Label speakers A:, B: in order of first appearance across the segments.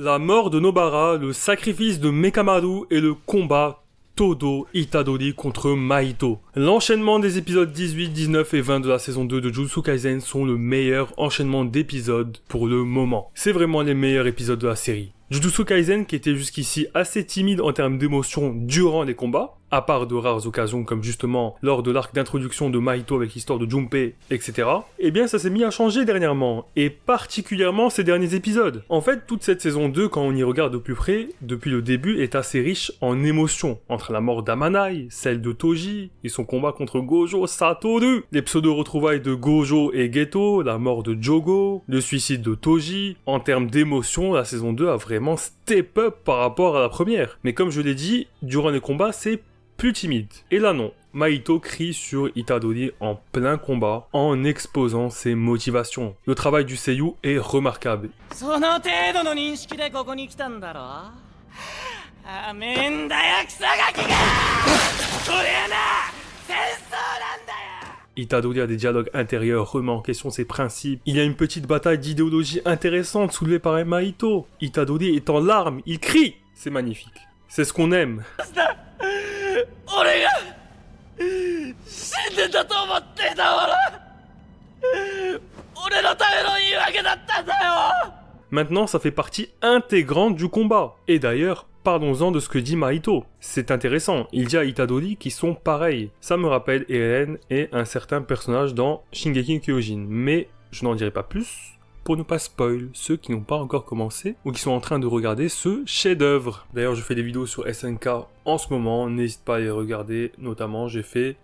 A: La mort de Nobara, le sacrifice de Mekamaru et le combat Todo Itadori contre Mahito. L'enchaînement des épisodes 18, 19 et 20 de la saison 2 de Jujutsu Kaisen sont le meilleur enchaînement d'épisodes pour le moment. C'est vraiment les meilleurs épisodes de la série. Jujutsu Kaisen, qui était jusqu'ici assez timide en termes d'émotion durant les combats, à part de rares occasions comme justement lors de l'arc d'introduction de Mahito avec l'histoire de Junpei, etc. Eh bien ça s'est mis à changer dernièrement, et particulièrement ces derniers épisodes. En fait, toute cette saison 2, quand on y regarde de plus près, depuis le début, est assez riche en émotions, entre la mort d'Amanai, celle de Toji, et son combat contre Gojo Satoru, les pseudo-retrouvailles de Gojo et Geto, la mort de Jogo, le suicide de Toji. En termes d'émotions, la saison 2 a vraiment step up par rapport à la première. Mais comme je l'ai dit, durant les combats, c'est plus timide. Et là non, Mahito crie sur Itadori en plein combat, en exposant ses motivations. Le travail du seiyuu est remarquable. Itadori a des dialogues intérieurs, remet en question ses principes. Il y a une petite bataille d'idéologie intéressante soulevée par Mahito. Itadori est en larmes, il crie. C'est magnifique. C'est ce qu'on aime. Maintenant, ça fait partie intégrante du combat. Et d'ailleurs, parlons-en de ce que dit Mahito. C'est intéressant, il dit à Itadori qu'ils sont pareils. Ça me rappelle Eren et un certain personnage dans Shingeki no Kyojin. Mais je n'en dirai pas plus pour ne pas spoil ceux qui n'ont pas encore commencé ou qui sont en train de regarder ce chef-d'œuvre. D'ailleurs, je fais des vidéos sur SNK en ce moment, n'hésite pas à les regarder. Notamment, j'ai fait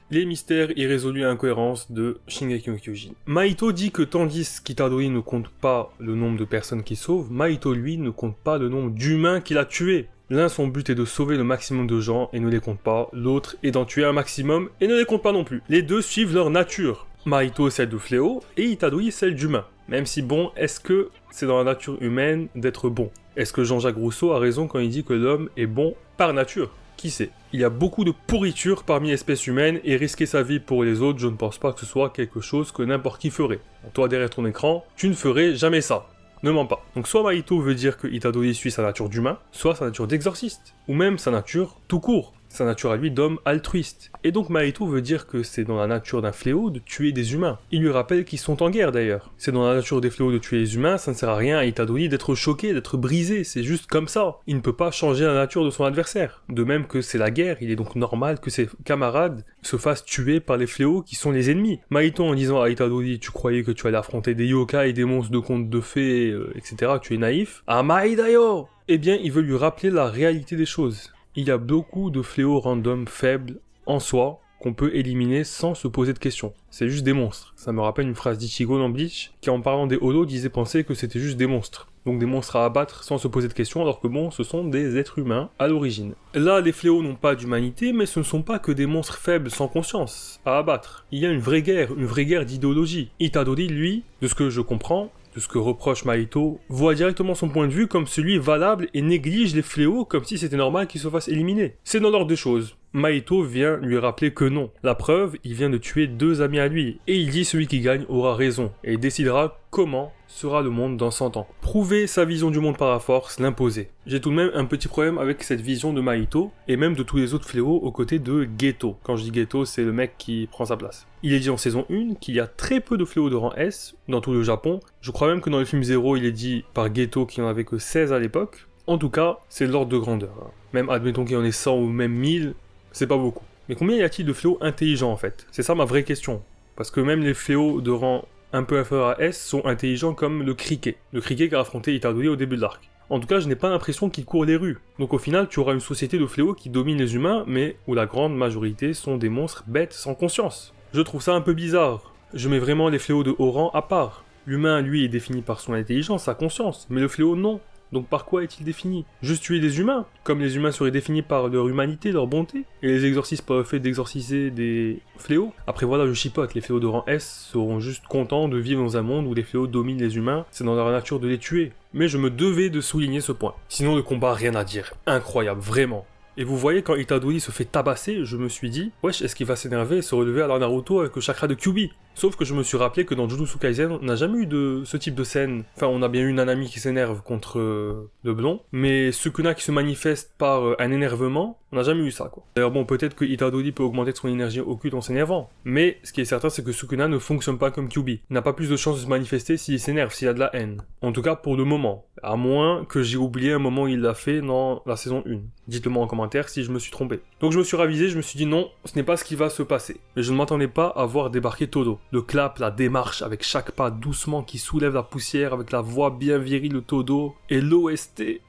A: les mystères irrésolus et incohérences de Shingeki no Kyojin. Mahito dit que tandis qu'Itadori ne compte pas le nombre de personnes qu'il sauve, Mahito lui ne compte pas le nombre d'humains qu'il a tués. L'un, son but est de sauver le maximum de gens et ne les compte pas, l'autre est d'en tuer un maximum et ne les compte pas non plus. Les deux suivent leur nature. Mahito celle de fléau et Itadori celle d'humain. Même si bon, est-ce que c'est dans la nature humaine d'être bon? Est-ce que Jean-Jacques Rousseau a raison quand il dit que l'homme est bon par nature? Qui sait? Il y a beaucoup de pourriture parmi l'espèce humaine et risquer sa vie pour les autres, je ne pense pas que ce soit quelque chose que n'importe qui ferait. Toi derrière ton écran, tu ne ferais jamais ça. Ne mens pas. Donc soit Mahito veut dire que Itadori suit sa nature d'humain, soit sa nature d'exorciste, ou même sa nature tout court. Sa nature à lui d'homme altruiste. Et donc Mahito veut dire que c'est dans la nature d'un fléau de tuer des humains. Il lui rappelle qu'ils sont en guerre d'ailleurs. C'est dans la nature des fléaux de tuer les humains, ça ne sert à rien à Itadori d'être choqué, d'être brisé, c'est juste comme ça. Il ne peut pas changer la nature de son adversaire. De même que c'est la guerre, il est donc normal que ses camarades se fassent tuer par les fléaux qui sont les ennemis. Mahito en disant à Itadori, tu croyais que tu allais affronter des yokai, des monstres de contes de fées, etc., tu es naïf. Amaidayo! Eh bien, il veut lui rappeler la réalité des choses. Il y a beaucoup de fléaux random faibles en soi qu'on peut éliminer sans se poser de questions. C'est juste des monstres. Ça me rappelle une phrase d'Ichigo dans Bleach qui en parlant des holos disait penser que c'était juste des monstres. Donc des monstres à abattre sans se poser de questions alors que bon, ce sont des êtres humains à l'origine. Là, les fléaux n'ont pas d'humanité, mais ce ne sont pas que des monstres faibles sans conscience à abattre. Il y a une vraie guerre d'idéologie. Itadori, lui, de ce que je comprends, de ce que reproche Mahito, voit directement son point de vue comme celui valable et néglige les fléaux comme si c'était normal qu'ils se fassent éliminer. C'est dans l'ordre des choses. Mahito vient lui rappeler que non. La preuve, il vient de tuer 2 amis à lui, et il dit celui qui gagne aura raison, et décidera comment sera le monde dans 100 ans. Prouver sa vision du monde par la force, l'imposer. J'ai tout de même un petit problème avec cette vision de Mahito, et même de tous les autres fléaux aux côtés de Geto. Quand je dis Geto, c'est le mec qui prend sa place. Il est dit en saison 1 qu'il y a très peu de fléaux de rang S dans tout le Japon. Je crois même que dans le film 0, il est dit par Geto qu'il n'y en avait que 16 à l'époque. En tout cas, c'est l'ordre de grandeur. Même admettons qu'il y en ait 100 ou même 1000, c'est pas beaucoup. Mais combien y a-t-il de fléaux intelligents en fait? C'est ça ma vraie question. Parce que même les fléaux de rang un peu inférieur à S sont intelligents comme le criquet. Le criquet qui a affronté Itadori au début de l'arc. En tout cas, je n'ai pas l'impression qu'il court les rues. Donc au final, tu auras une société de fléaux qui domine les humains, mais où la grande majorité sont des monstres bêtes sans conscience. Je trouve ça un peu bizarre. Je mets vraiment les fléaux de haut rang à part. L'humain, lui, est défini par son intelligence, sa conscience, mais le fléau, non. Donc par quoi est-il défini? Juste tuer des humains, comme les humains seraient définis par leur humanité, leur bonté, et les exorcistes par le fait d'exorciser des fléaux. Après voilà, je chipote, les fléaux de rang S seront juste contents de vivre dans un monde où les fléaux dominent les humains, c'est dans leur nature de les tuer. Mais je me devais de souligner ce point. Sinon le combat, rien à dire, incroyable, vraiment. Et vous voyez, quand Itadori se fait tabasser, je me suis dit, wesh, est-ce qu'il va s'énerver et se relever à la Naruto avec le chakra de Kyuubi? Sauf que je me suis rappelé que dans Jujutsu Kaisen, on n'a jamais eu de ce type de scène. Enfin, on a bien eu Nanami qui s'énerve contre le blond, mais Sukuna qui se manifeste par un énervement, on n'a jamais eu ça, quoi. D'ailleurs, bon, peut-être que Itadori peut augmenter son énergie occulte en s'énervant, mais ce qui est certain, c'est que Sukuna ne fonctionne pas comme Kyuubi. Il n'a pas plus de chances de se manifester s'il s'énerve, s'il a de la haine. En tout cas, pour le moment. À moins que j'ai oublié un moment où il l'a fait dans la saison 1. Dites-le moi en commentaire si je me suis trompé. Donc je me suis ravisé, je me suis dit non, ce n'est pas ce qui va se passer. Mais je ne m'attendais pas à voir débarquer Todo. Le clap, la démarche, avec chaque pas doucement qui soulève la poussière, avec la voix bien virile de Todo, et l'OST...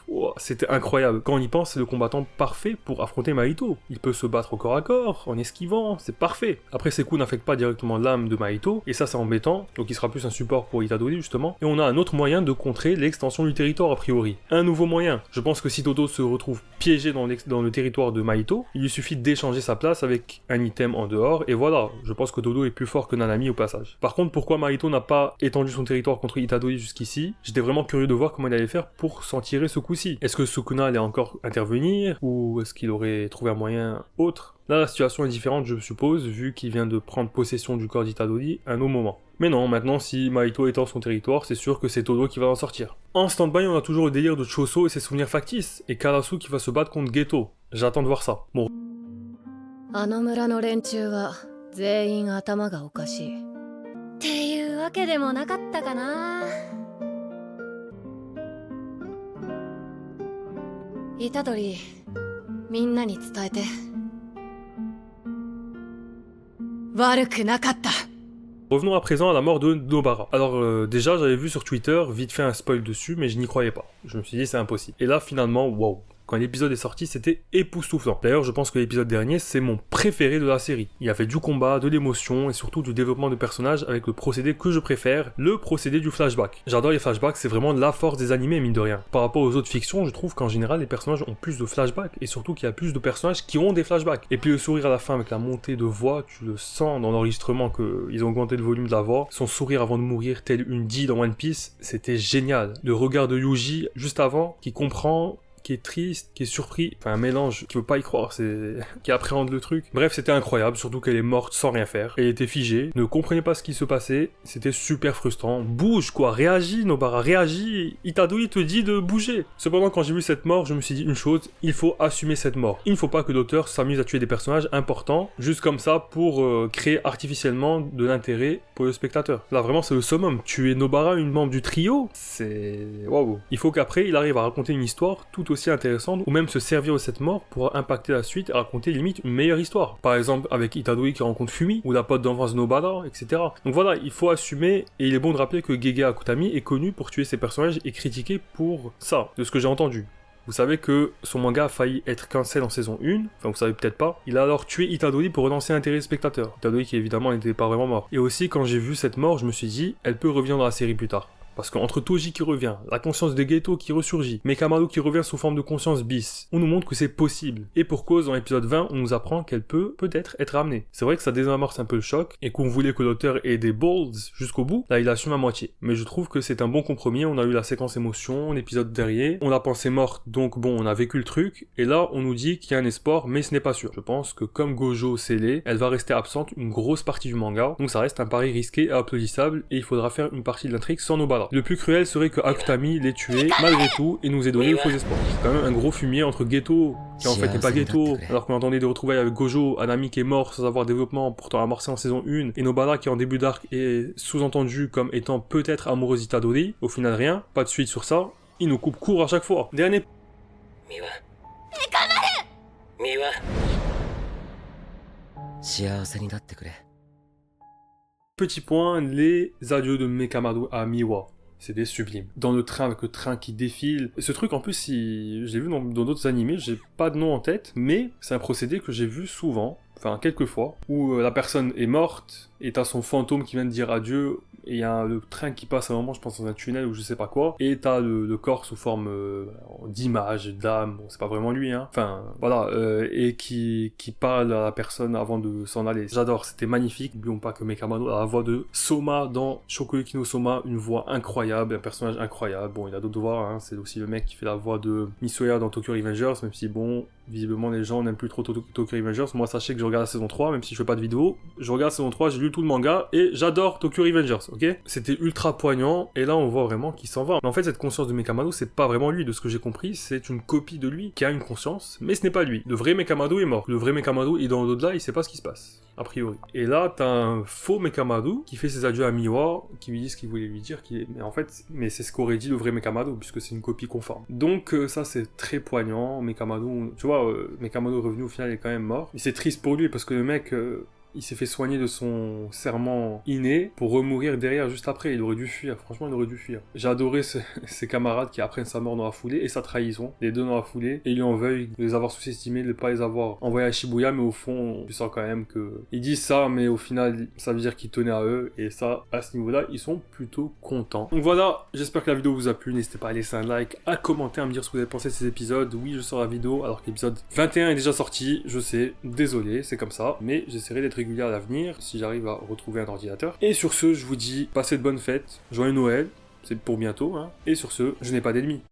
A: Wow, c'était incroyable. Quand on y pense, c'est le combattant parfait pour affronter Mahito. Il peut se battre au corps à corps, en esquivant, c'est parfait. Après, ses coups n'affectent pas directement l'âme de Mahito, et ça c'est embêtant, donc il sera plus un support pour Itadori justement. Et on a un autre moyen de contrer l'extension du territoire a priori. Un nouveau moyen. Je pense que si Todo se retrouve piégé dans le territoire de Mahito, il lui suffit d'échanger sa place avec un item en dehors, et voilà. Je pense que Todo est plus fort que Nanami au passage. Par contre, pourquoi Mahito n'a pas étendu son territoire contre Itadori jusqu'ici? J'étais vraiment curieux de voir comment il allait faire pour s'en tirer ce coup-ci. Est-ce que Sukuna allait encore intervenir ou est-ce qu'il aurait trouvé un moyen autre? Là, la situation est différente, je suppose, vu qu'il vient de prendre possession du corps d'Itadori à un autre moment. Mais non, maintenant, si Mahito étend son territoire, c'est sûr que c'est Todo qui va en sortir. En stand-by, on a toujours le délire de Choso et ses souvenirs factices, et Karasu qui va se battre contre Geto. J'attends de voir ça. Bon.
B: あの村の連中は全員頭がおかしい。っていうわけでもなかったかな。虎杖、みんなに伝えて。悪くなかった。
A: Revenons à présent à la mort de Nobara. Alors déjà j'avais vu sur Twitter vite fait un spoil dessus mais je n'y croyais pas. Je me suis dit c'est impossible. Et là finalement, waouh. Quand l'épisode est sorti, c'était époustouflant. D'ailleurs, je pense que l'épisode dernier, c'est mon préféré de la série. Il y avait du combat, de l'émotion et surtout du développement de personnages avec le procédé que je préfère, le procédé du flashback. J'adore les flashbacks, c'est vraiment la force des animés, mine de rien. Par rapport aux autres fictions, je trouve qu'en général, les personnages ont plus de flashbacks et surtout qu'il y a plus de personnages qui ont des flashbacks. Et puis le sourire à la fin avec la montée de voix, tu le sens dans l'enregistrement qu'ils ont augmenté le volume de la voix. Son sourire avant de mourir, tel une Di dans One Piece, c'était génial. Le regard de Yuji juste avant, qui comprend, qui est triste, qui est surpris, enfin un mélange qui veut pas y croire, qui appréhende le truc. Bref, c'était incroyable, surtout qu'elle est morte sans rien faire. Elle était figée, ne comprenait pas ce qui se passait, c'était super frustrant. Bouge quoi, réagis Nobara, réagis, Itadori te dit de bouger. Cependant, quand j'ai vu cette mort, je me suis dit une chose, il faut assumer cette mort. Il ne faut pas que l'auteur s'amuse à tuer des personnages importants, juste comme ça pour créer artificiellement de l'intérêt pour le spectateur. Là vraiment c'est le summum, tuer Nobara, une membre du trio, c'est... waouh. Il faut qu'après il arrive à raconter une histoire tout aussi intéressante, ou même se servir de cette mort pour impacter la suite et raconter limite une meilleure histoire. Par exemple avec Itadori qui rencontre Fumi, ou la pote d'enfance de Nobara, etc. Donc voilà, il faut assumer, et il est bon de rappeler que Gege Akutami est connu pour tuer ses personnages et critiqué pour ça, de ce que j'ai entendu. Vous savez que son manga a failli être cancel en saison 1, enfin vous savez peut-être pas, il a alors tué Itadori pour relancer l'intérêt des spectateurs. Itadori qui évidemment n'était pas vraiment mort. Et aussi quand j'ai vu cette mort, je me suis dit, elle peut revenir dans la série plus tard. Parce qu'entre Toji qui revient, la conscience de Geto qui ressurgit, Mekamaru qui revient sous forme de conscience bis, on nous montre que c'est possible. Et pour cause, dans l'épisode 20, on nous apprend qu'elle peut peut-être être ramenée. C'est vrai que ça désamorce un peu le choc, et qu'on voulait que l'auteur ait des balls jusqu'au bout, là il assume à moitié. Mais je trouve que c'est un bon compromis, on a eu la séquence émotion, l'épisode derrière, on l'a pensé morte, donc bon, on a vécu le truc, et là on nous dit qu'il y a un espoir, mais ce n'est pas sûr. Je pense que comme Gojo scellé, elle va rester absente une grosse partie du manga, donc ça reste un pari risqué et applaudissable, et il faudra faire une partie de l'intrigue sans Nobara. Le plus cruel serait que Akutami l'ait tué malgré tout et nous ait donné le faux espoir. C'est quand même un gros fumier entre Geto, qui en fait n'est pas Geto, alors qu'on entendait des retrouvailles avec Gojo, un ami qui est mort sans avoir développement, pourtant amorcé en saison 1, et Nobara qui en début d'arc est sous-entendu comme étant peut-être amoureuse d'Itadori. Au final rien, pas de suite sur ça, il nous coupe court à chaque fois. Dernier...
C: Miwa.
A: Petit point, les adieux de Mekamaru à Miwa. C'était sublime. Dans le train, avec le train qui défile. Et ce truc, en plus, je l'ai vu dans d'autres animés, j'ai pas de nom en tête, mais c'est un procédé que j'ai vu souvent, enfin quelques fois, où la personne est morte, et t'as son fantôme qui vient de dire adieu, et il y a le train qui passe à un moment, je pense dans un tunnel ou je sais pas quoi, et t'as le corps sous forme d'image, d'âme, bon c'est pas vraiment lui, hein, enfin voilà, et qui parle à la personne avant de s'en aller. J'adore, c'était magnifique. N'oublions pas que Mekamaru a la voix de Soma dans Shokugeki no Soma, une voix incroyable, un personnage incroyable. Bon, il a d'autres voix, hein. C'est aussi le mec qui fait la voix de Misuya dans Tokyo Revengers, même si bon, visiblement les gens n'aiment plus trop Tokyo Revengers. Moi sachez que je regarde la saison 3, même si je fais pas de vidéo, je regarde la saison 3, j'ai lu tout le manga, et j'adore Tokyo Revengers, ok. C'était ultra poignant, et là on voit vraiment qu'il s'en va. Mais en fait cette conscience de Mekamaru, c'est pas vraiment lui, de ce que j'ai compris, c'est une copie de lui qui a une conscience, mais ce n'est pas lui. Le vrai Mekamaru est mort. Le vrai Mekamaru est dans l'au-delà, il sait pas ce qui se passe, a priori. Et là, t'as un faux Mekamaru qui fait ses adieux à Miwa, qui lui dit ce qu'il voulait lui dire, mais en fait, c'est ce qu'aurait dit le vrai Mekamaru, puisque c'est une copie conforme. Donc ça, c'est très poignant. Mekamaru, tu vois, Mekamaru revenu au final est quand même mort. Et c'est triste pour lui, parce que le mec... il s'est fait soigner de son serment inné pour remourir derrière juste après. Il aurait dû fuir, franchement il aurait dû fuir. J'ai adoré ses camarades qui apprennent sa mort dans la foulée et sa trahison, les deux dans la foulée, et il lui en veuille de les avoir sous-estimés, de ne pas les avoir envoyés à Shibuya, mais au fond, tu sens quand même que... Ils disent ça, mais au final, ça veut dire qu'ils tenaient à eux, et ça, à ce niveau-là, ils sont plutôt contents. Donc voilà, j'espère que la vidéo vous a plu, n'hésitez pas à laisser un like, à commenter, à me dire ce que vous avez pensé de ces épisodes. Oui, je sors la vidéo, alors que l'épisode 21 est déjà sorti, je sais, désolé, c'est comme ça, mais j'essaierai d'être régulier à l'avenir, si j'arrive à retrouver un ordinateur. Et sur ce, je vous dis, passez de bonnes fêtes, joyeux Noël, c'est pour bientôt, hein. Et sur ce, je n'ai pas d'ennemis.